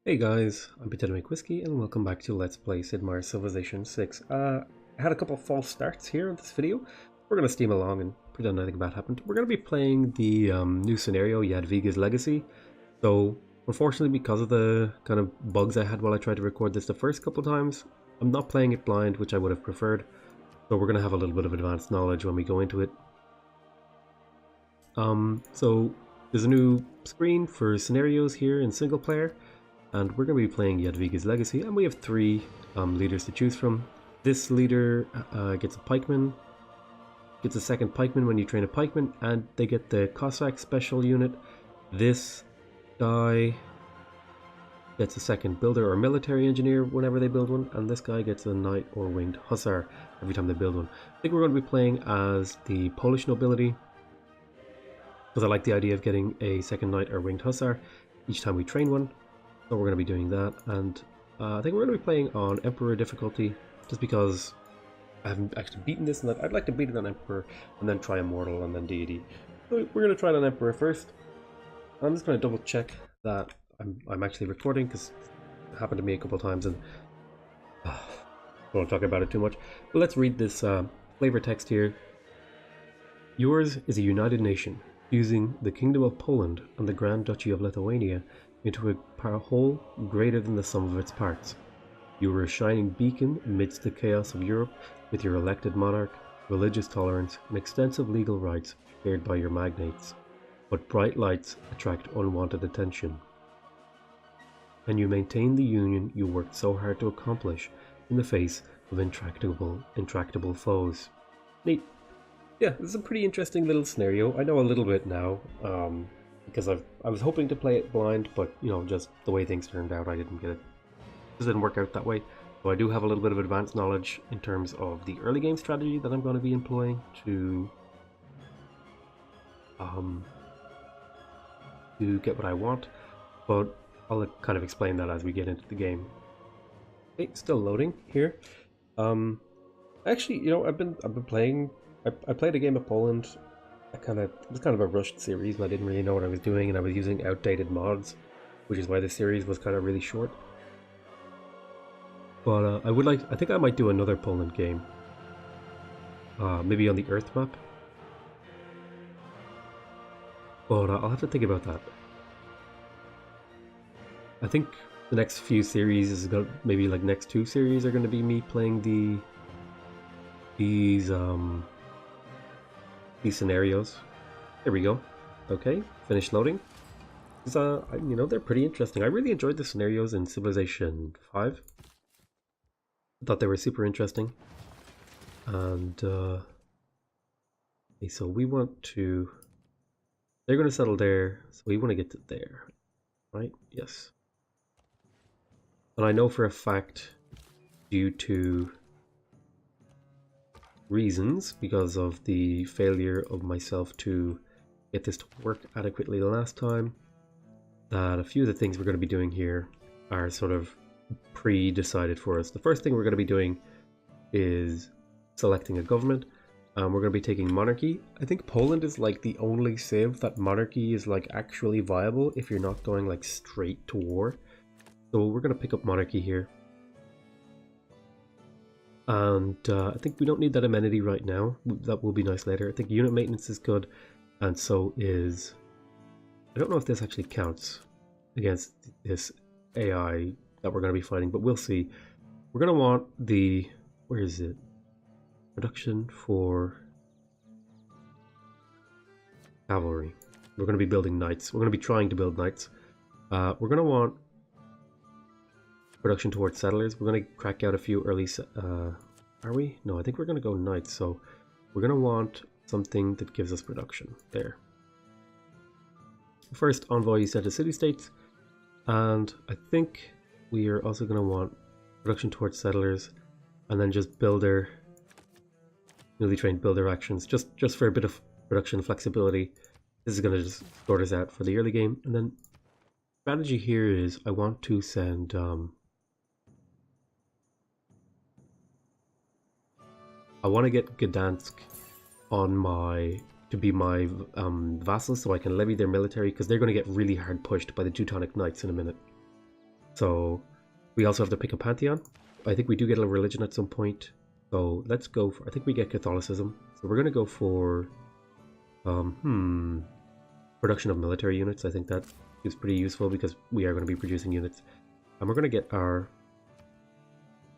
Hey guys, I'm Potato Whiskey and welcome back to Let's Play Sid Meier's Civilization 6. I had a couple false starts here in this video. We're going to steam along and pretend nothing bad happened. We're going to be playing the new scenario, Jadwiga's Legacy. So, unfortunately, because of the kind of bugs I had while I tried to record this the first couple times, I'm not playing it blind, which I would have preferred. So we're going to have a little bit of advanced knowledge when we go into it. So there's a new screen for scenarios here in single player. And we're going to be playing Jadwiga's Legacy, and we have three leaders to choose from. This leader gets a pikeman, gets a second pikeman when you train a pikeman, and they get the Cossack special unit. This guy gets a second builder or military engineer whenever they build one, and this guy gets a knight or winged hussar every time they build one. I think we're going to be playing as the Polish nobility, because I like the idea of getting a second knight or winged hussar each time we train one. So we're going to be doing that, and I think we're going to be playing on Emperor difficulty, just because I haven't actually beaten this, and I'd like to beat it on Emperor, and then try Immortal, and then Deity. So we're going to try it on Emperor first. I'm just going to double check that I'm actually recording, because it happened to me a couple of times, and I don't want to talk about it too much. But let's read this flavor text here. Yours is a united nation, fusing the Kingdom of Poland and the Grand Duchy of Lithuania into a whole greater than the sum of its parts. You were a shining beacon amidst the chaos of Europe, with your elected monarch, religious tolerance, and extensive legal rights shared by your magnates. But bright lights attract unwanted attention. And you maintain the union you worked so hard to accomplish in the face of intractable foes. Neat. Yeah, this is a pretty interesting little scenario. I know a little bit now. Because I was hoping to play it blind, but you know, just the way things turned out, I didn't get it. It didn't work out that way. So I do have a little bit of advanced knowledge in terms of the early game strategy that I'm going to be employing to get what I want. But I'll kind of explain that as we get into the game. Okay, still loading here. Actually, you know, I've been playing. I played a game of Poland. It was kind of a rushed series, and I didn't really know what I was doing, and I was using outdated mods, which is why the series was kind of really short. But I think I might do another Poland game. Maybe on the Earth map. But I'll have to think about that. I think the next few series is going to, maybe like next two series are going to be me playing these scenarios. There we go. Okay, finished loading. You know, they're pretty interesting. I really enjoyed the scenarios in Civilization 5. I thought they were super interesting. And okay, so we want to. They're going to settle there, so we want to get to there, right? Yes. And I know for a fact, due to reasons, because of the failure of myself to get this to work adequately the last time, that a few of the things we're going to be doing here are sort of pre-decided for us. The first thing we're going to be doing is selecting a government. We're going to be taking monarchy. I think Poland is like the only civ that monarchy is like actually viable if you're not going like straight to war. So we're going to pick up monarchy here. And I think we don't need that amenity right now. That will be nice later. I think unit maintenance is good, and so is... I don't know if this actually counts against this AI that we're going to be fighting, but we'll see. We're going to want the... where is it? Production for cavalry. We're going to be building knights. We're going to be trying to build knights. We're going to want production towards settlers. We're going to crack out a few early... are we? No, I think we're going to go knights, so we're going to want something that gives us production. There. First envoy you sent to city-states, and I think we are also going to want production towards settlers, and then just builder, newly trained builder actions, just for a bit of production flexibility. This is going to just sort us out for the early game, and then strategy here is I want to send I want to get Gdansk on to be my vassals, so I can levy their military, because they're going to get really hard pushed by the Teutonic Knights in a minute. So we also have to pick a pantheon. I think we do get a religion at some point. So let's go for, I think we get Catholicism. So we're going to go for, production of military units. I think that is pretty useful because we are going to be producing units. And we're going to get we'll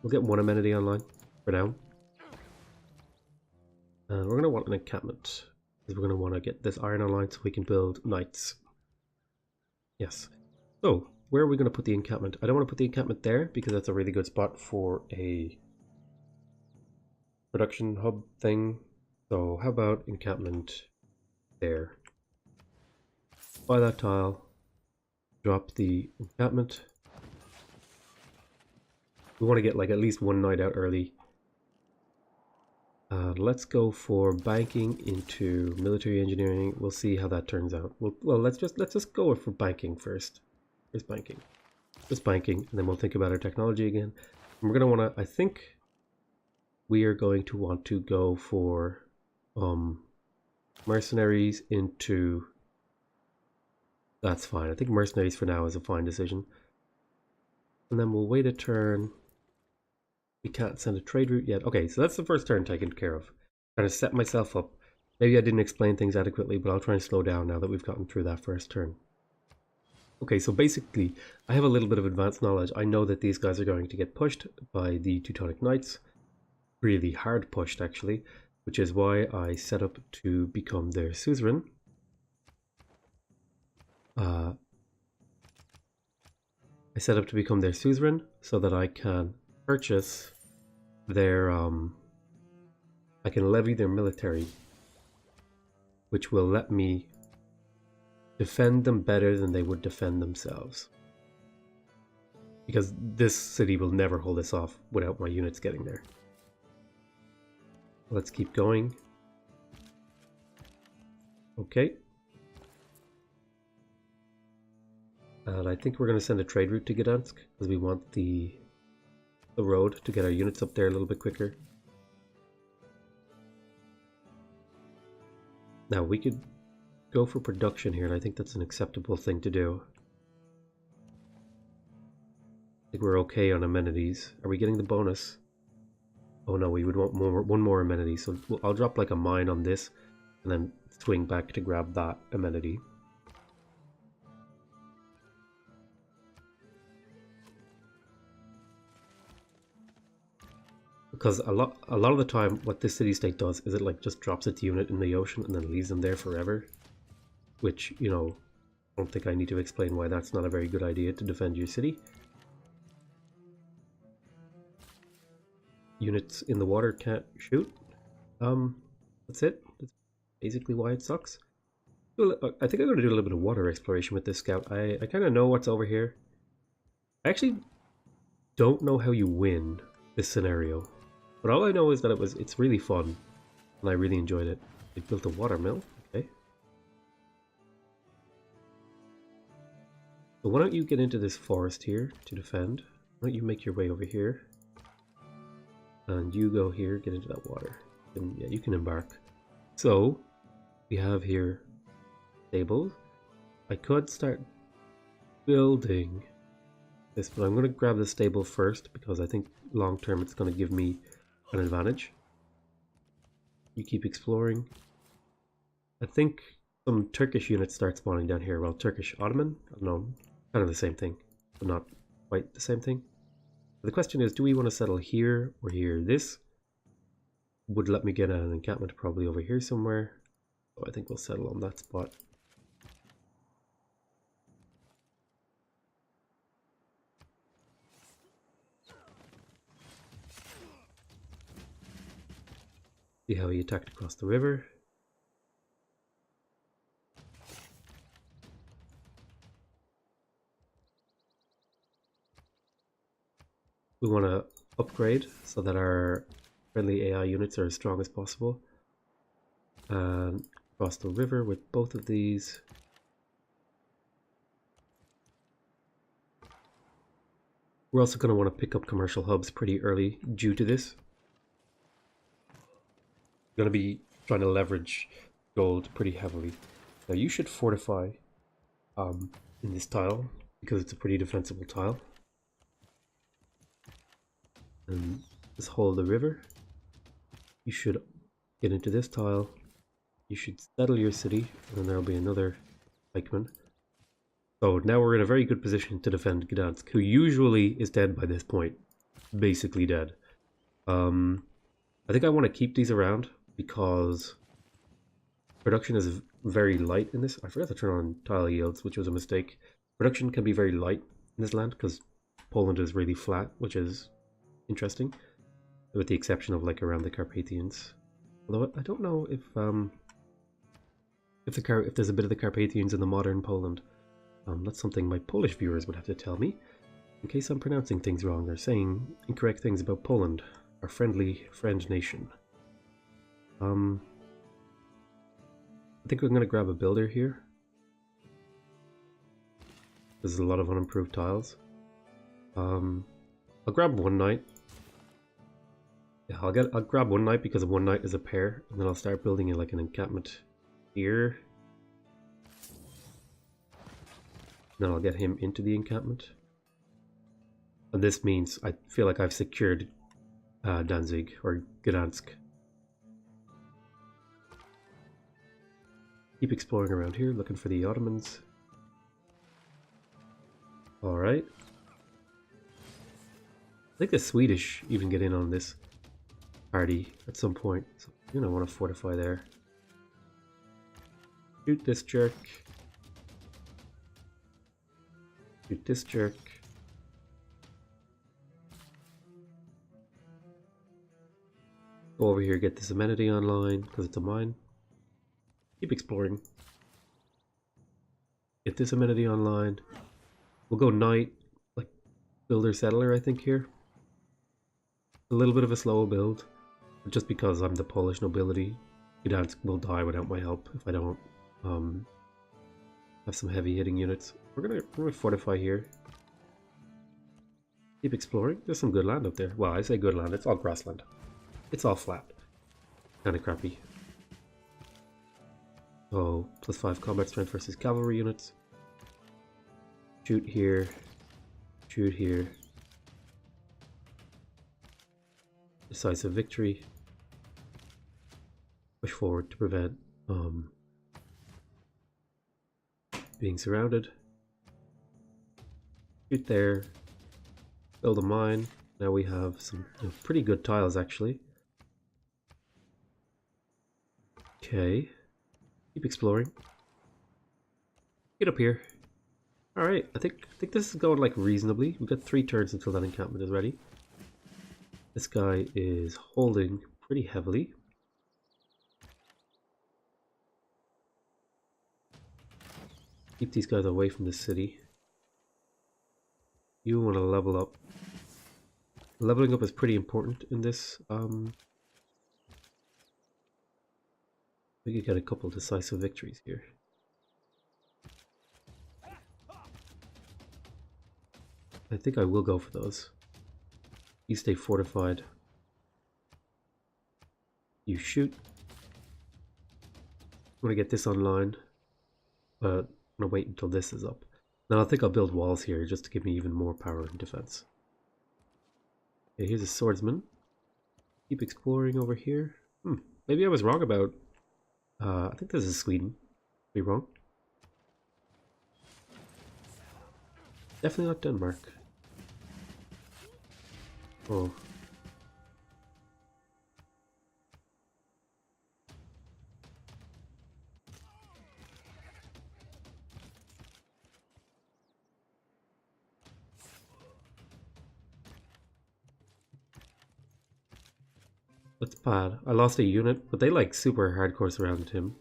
get one amenity online for now. And we're going to want an encampment because we're going to want to get this iron online so we can build knights. Yes. So where are we going to put the encampment? I don't want to put the encampment there because that's a really good spot for a production hub thing. So how about encampment there? Buy that tile. Drop the encampment. We want to get like at least one knight out early. Let's go for banking into military engineering. We'll see how that turns out. Well, let's just go for banking first. Here's banking. Just banking, and then we'll think about our technology again. And we're gonna want to. I think we are going to want to go for mercenaries into. That's fine. I think mercenaries for now is a fine decision. And then we'll wait a turn. We can't send a trade route yet. Okay, so that's the first turn taken care of. Trying to set myself up. Maybe I didn't explain things adequately, but I'll try and slow down now that we've gotten through that first turn. Okay, so basically, I have a little bit of advanced knowledge. I know that these guys are going to get pushed by the Teutonic Knights. Really hard pushed, actually, which is why I set up to become their suzerain. I set up to become their suzerain so that I can purchase their I can levy their military, which will let me defend them better than they would defend themselves, because this city will never hold us off without my units getting there. Let's keep going. Okay, and I think we're going to send a trade route to Gdansk because we want the road to get our units up there a little bit quicker. Now we could go for production here, and I think that's an acceptable thing to do. I think we're okay on amenities. Are we getting the bonus? Oh no, we would want one more amenity, so I'll drop like a mine on this and then swing back to grab that amenity. Because a lot of the time what this city-state does is it like just drops its unit in the ocean and then leaves them there forever. Which, you know, I don't think I need to explain why that's not a very good idea to defend your city. Units in the water can't shoot. That's it. That's basically why it sucks. I think I'm going to do a little bit of water exploration with this scout. I kind of know what's over here. I actually don't know how you win this scenario. But all I know is that it's really fun, and I really enjoyed it. They built a water mill, okay. So why don't you get into this forest here to defend? Why don't you make your way over here? And you go here, get into that water. And yeah, you can embark. So, we have here stables. I could start building this, but I'm going to grab the stable first because I think long term it's going to give me an advantage. You keep exploring. I think some Turkish units start spawning down here. Well, Turkish Ottoman? I don't know. Kind of the same thing, but not quite the same thing. The question is, do we want to settle here or here? This would let me get an encampment probably over here somewhere. So I think we'll settle on that spot. See how he attacked across the river. We want to upgrade so that our friendly AI units are as strong as possible. And cross the river with both of these. We're also going to want to pick up commercial hubs pretty early due to this. Going to be trying to leverage gold pretty heavily. Now you should fortify in this tile because it's a pretty defensible tile. and just hold the river. You should get into this tile. You should settle your city, and then there'll be another pikeman. So now we're in a very good position to defend Gdansk, who usually is dead by this point. Basically dead. I think I want to keep these around because production is very light in this. I forgot to turn on tile yields, which was a mistake. Production can be very light in this land because Poland is really flat, which is interesting, with the exception of like around the Carpathians. Although I don't know if there's a bit of the Carpathians in the modern Poland. That's something my Polish viewers would have to tell me, in case I'm pronouncing things wrong or saying incorrect things about Poland, our friendly friend nation. I think we're going to grab a builder here. There's a lot of unimproved tiles. I'll grab one knight. Yeah, I'll grab one knight because one knight is a pair, and then I'll start building like an encampment here. Then I'll get him into the encampment. And this means I feel like I've secured Danzig or Gdansk. Keep exploring around here, looking for the Ottomans. Alright. I think the Swedish even get in on this party at some point. So you're gonna want to fortify there. Shoot this jerk. Shoot this jerk. Go over here, get this amenity online because it's a mine. Keep exploring. Get this amenity online. We'll go knight, like builder settler, I think here. A little bit of a slow build, but just because I'm the Polish nobility, Gdansk will die without my help if I don't have some heavy hitting units. We're gonna fortify here. Keep exploring. There's some good land up there. Well, I say good land. It's all grassland. It's all flat. Kind of crappy. So +5 combat strength versus cavalry units. Shoot here. Shoot here. Decisive victory. Push forward to prevent being surrounded. Shoot there. Build a mine. Now we have some pretty good tiles actually. Okay. Keep exploring. Get up here. Alright, I think this is going like reasonably. We've got 3 turns until that encampment is ready. This guy is holding pretty heavily. Keep these guys away from the city. You want to level up. Leveling up is pretty important in this. We could get a couple decisive victories here. I think I will go for those. You stay fortified. You shoot. I'm gonna get this online, but I'm gonna wait until this is up. Then I think I'll build walls here just to give me even more power and defense. Okay, here's a swordsman. Keep exploring over here. Maybe I was wrong about... I think this is Sweden. Be wrong. Definitely not Denmark. Oh. That's bad. I lost a unit, but they like super hardcore surrounded him.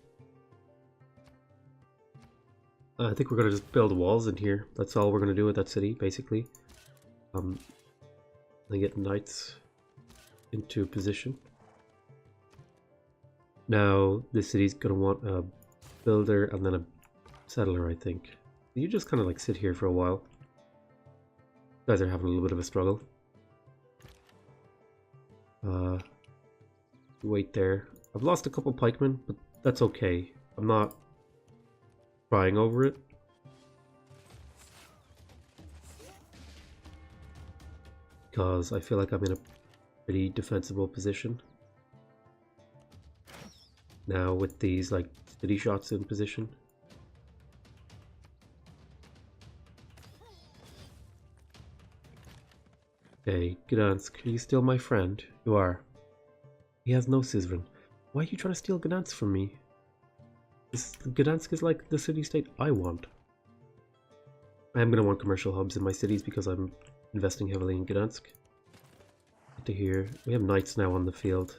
I think we're gonna just build walls in here. That's all we're gonna do with that city, basically. And get knights into position. Now this city's gonna want a builder and then a settler, I think. You just kind of like sit here for a while. You guys are having a little bit of a struggle. Wait there. I've lost a couple pikemen, but that's okay. I'm not crying over it. because I feel like I'm in a pretty defensible position. Now with these like city shots in position. Okay, Gdansk, are you still my friend? You are. He has no Suzerain. Why are you trying to steal Gdansk from me? Gdansk is like the city-state I want. I am going to want commercial hubs in my cities because I'm investing heavily in Gdansk. Good to hear. We have knights now on the field.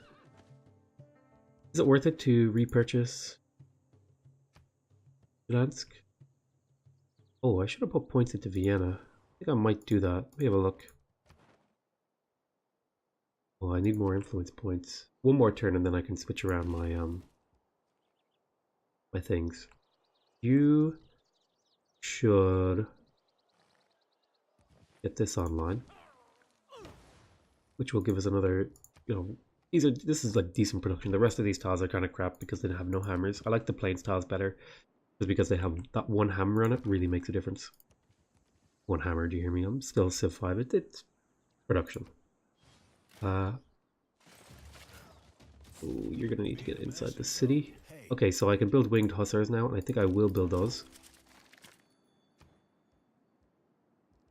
Is it worth it to repurchase Gdansk? Oh, I should have put points into Vienna. I think I might do that. Let me have a look. Oh, I need more influence points. One more turn and then I can switch around my my things. You should get this online, which will give us another, you know, this is like decent production. The rest of these tiles are kind of crap because they have no hammers. I like the plains tiles better, just because they have that one hammer on it really makes a difference. One hammer, do you hear me? I'm still Civ 5. It's production. Oh, you're gonna need to get inside the city. Okay, so I can build winged hussars now, and I think I will build those.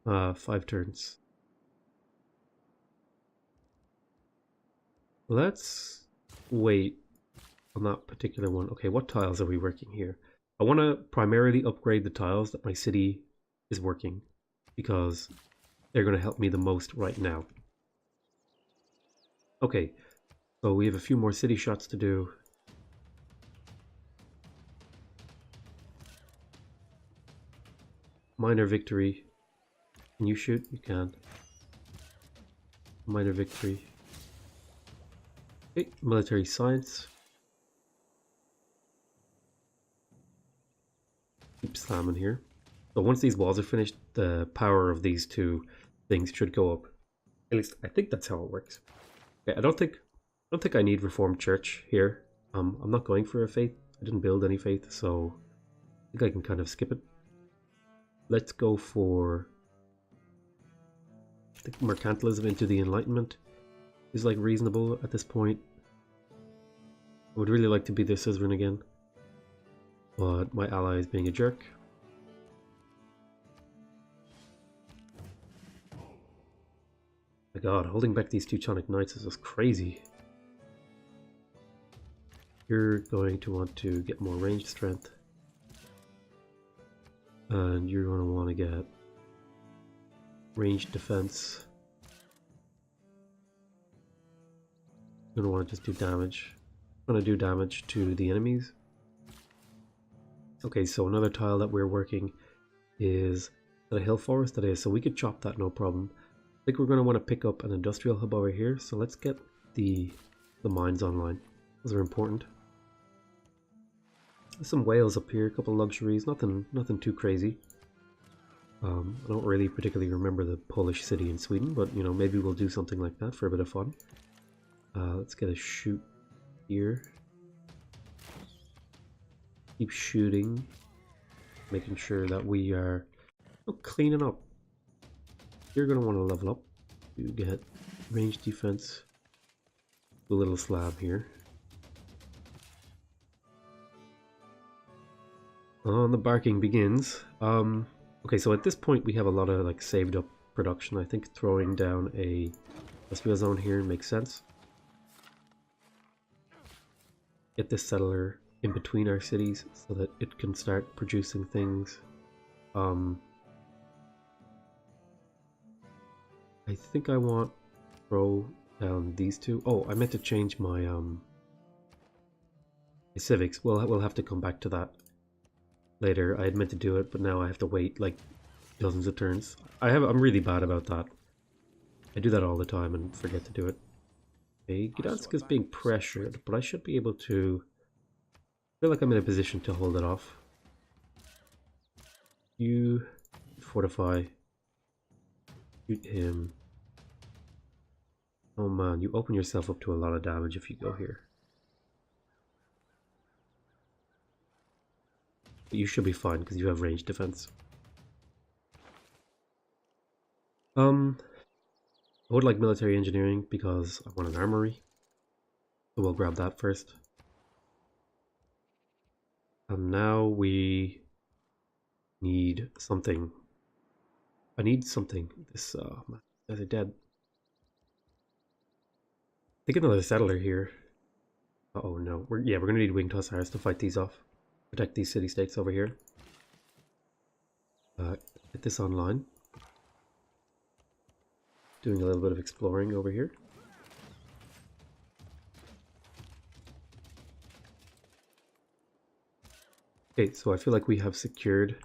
5 turns. Let's wait on that particular one. Okay, what tiles are we working here? I want to primarily upgrade the tiles that my city is working, because they're going to help me the most right now. Okay, so we have a few more city shots to do. Minor victory. Can you shoot? You can. Minor victory. Okay, military science. Keep slamming here. So once these walls are finished, the power of these two things should go up. At least I think that's how it works. Okay, I don't think I need Reformed Church here. I'm not going for a faith. I didn't build any faith, so I think I can kind of skip it. Let's go for, I think, mercantilism into the Enlightenment is like reasonable at this point. I would really like to be the Suzerain again, but my ally is being a jerk. My god, holding back these Teutonic Knights is just crazy. You're going to want to get more ranged strength. And you're going to want to get ranged defense. You're going to want to just do damage. I'm going to do damage to the enemies. Okay, so another tile that we're working is the hill forest that is, so we could chop that no problem. I think we're going to want to pick up an industrial hub over here, so let's get the mines online. Those are important. There's some whales up here, a couple luxuries, nothing too crazy. I don't really particularly remember the Polish city in Sweden, but you know, maybe we'll do something like that for a bit of fun. Let's get a shoot here. Keep shooting, making sure that we are cleaning up. You're going to want to level up to get ranged defense. A little slab here. And the barking begins. Okay, so at this point we have a lot of like saved up production. I think throwing down a industrial zone here makes sense. Get this settler in between our cities so that it can start producing things. I think I want to throw down these two. Oh, I meant to change my my civics. We'll have to come back to that later. I had meant to do it, but now I have to wait like dozens of turns. I'm really bad about that. I do that all the time and forget to do it. Okay, Gdansk is being pressured, but I should be able to. I feel like I'm in a position to hold it off. You fortify. Shoot him. Oh man, you open yourself up to a lot of damage if you go here. But you should be fine because you have ranged defense. I would like military engineering because I want an armory. So we'll grab that first. And now we need something. I need something. This, they're dead. Think another settler here. Oh no, we're gonna need winged hussars to fight these off. Protect these city-states over here. Get this online. Doing a little bit of exploring over here. Okay, so I feel like we have secured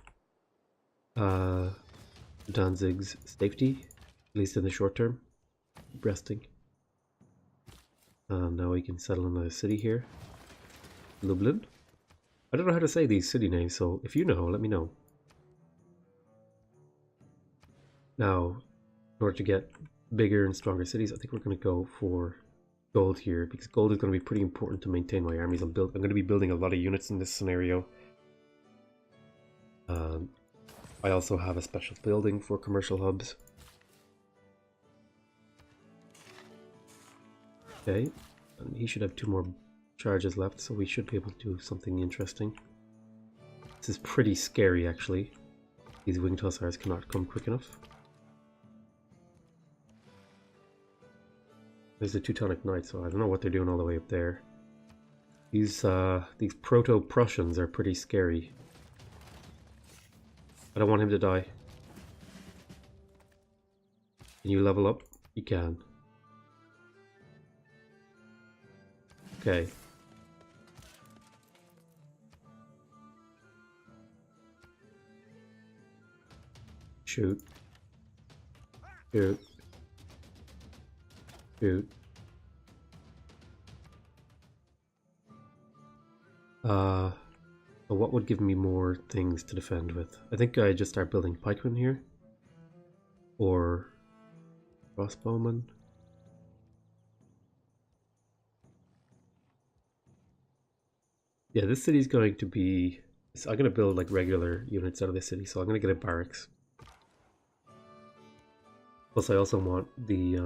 Danzig's safety, at least in the short term. Keep resting. Now we can settle another city here. Lublin. I don't know how to say these city names, so if you know, let me know. Now, in order to get bigger and stronger cities, I think we're going to go for gold here, because gold is going to be pretty important to maintain my armies. I'm going to be building a lot of units in this scenario. I also have a special building for commercial hubs. Okay, and he should have 2 more charges left, so we should be able to do something interesting. This is pretty scary, actually. These winged hussars cannot come quick enough. There's the Teutonic Knights, so I don't know what they're doing all the way up there. These proto-Prussians are pretty scary. I don't want him to die. Can you level up? You can. Okay. Shoot. Shoot. Shoot. So what would give me more things to defend with? I think I just start building pikemen here. Or crossbowmen. Yeah, this city's going to be... I'm going to build like regular units out of this city, so I'm going to get a barracks. Plus I also want the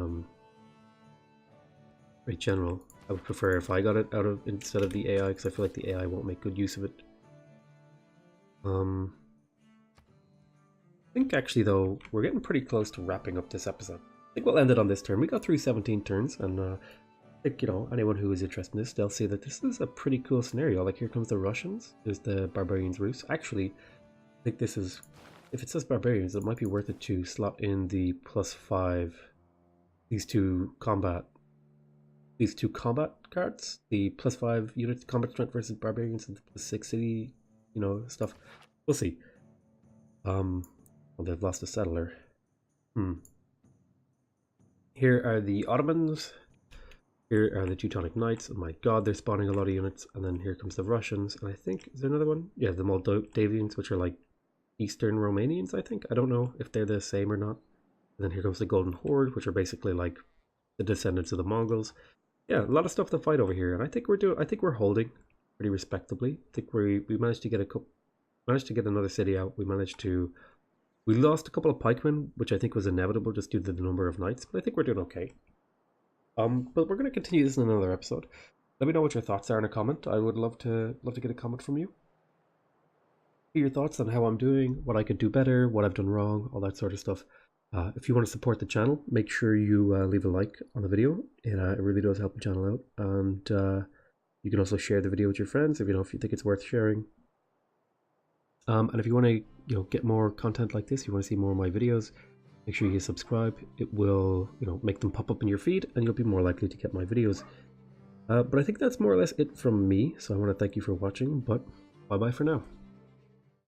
Great General. I would prefer if I got it out of instead of the AI, because I feel like the AI won't make good use of it. I think actually though, we're getting pretty close to wrapping up this episode. I think we'll end it on this turn. We got through 17 turns, and I think, you know, anyone who is interested in this, they'll see that this is a pretty cool scenario. Like, here comes the Russians, there's the Barbarians Rus. Actually, I think this is, if it says Barbarians, it might be worth it to slot in the +5, these two combat cards, the +5 unit combat strength versus Barbarians, and the +6 city, you know, stuff. We'll see. Well, they've lost a settler. Here are the Ottomans. Here are the Teutonic Knights. Oh my god, they're spawning a lot of units. And then here comes the Russians. And I think, is there another one? Yeah, the Moldavians, which are like Eastern Romanians, I think. I don't know if they're the same or not. And then here comes the Golden Horde, which are basically like the descendants of the Mongols. Yeah, a lot of stuff to fight over here. And I think we're holding pretty respectably. I think we managed to get another city out. We lost a couple of pikemen, which I think was inevitable just due to the number of knights, but I think we're doing okay. But we're going to continue this in another episode. Let me know what your thoughts are in a comment. I would love to get a comment from you. Hear your thoughts on how I'm doing, what I could do better, what I've done wrong, all that sort of stuff. If you want to support the channel, make sure you leave a like on the video. It really does help the channel out. And you can also share the video with your friends if you think it's worth sharing. And if you want to get more content like this, you want to see more of my videos, make sure you subscribe. It will make them pop up in your feed, and you'll be more likely to get my videos. But I think that's more or less it from me, so I want to thank you for watching, but bye bye for now.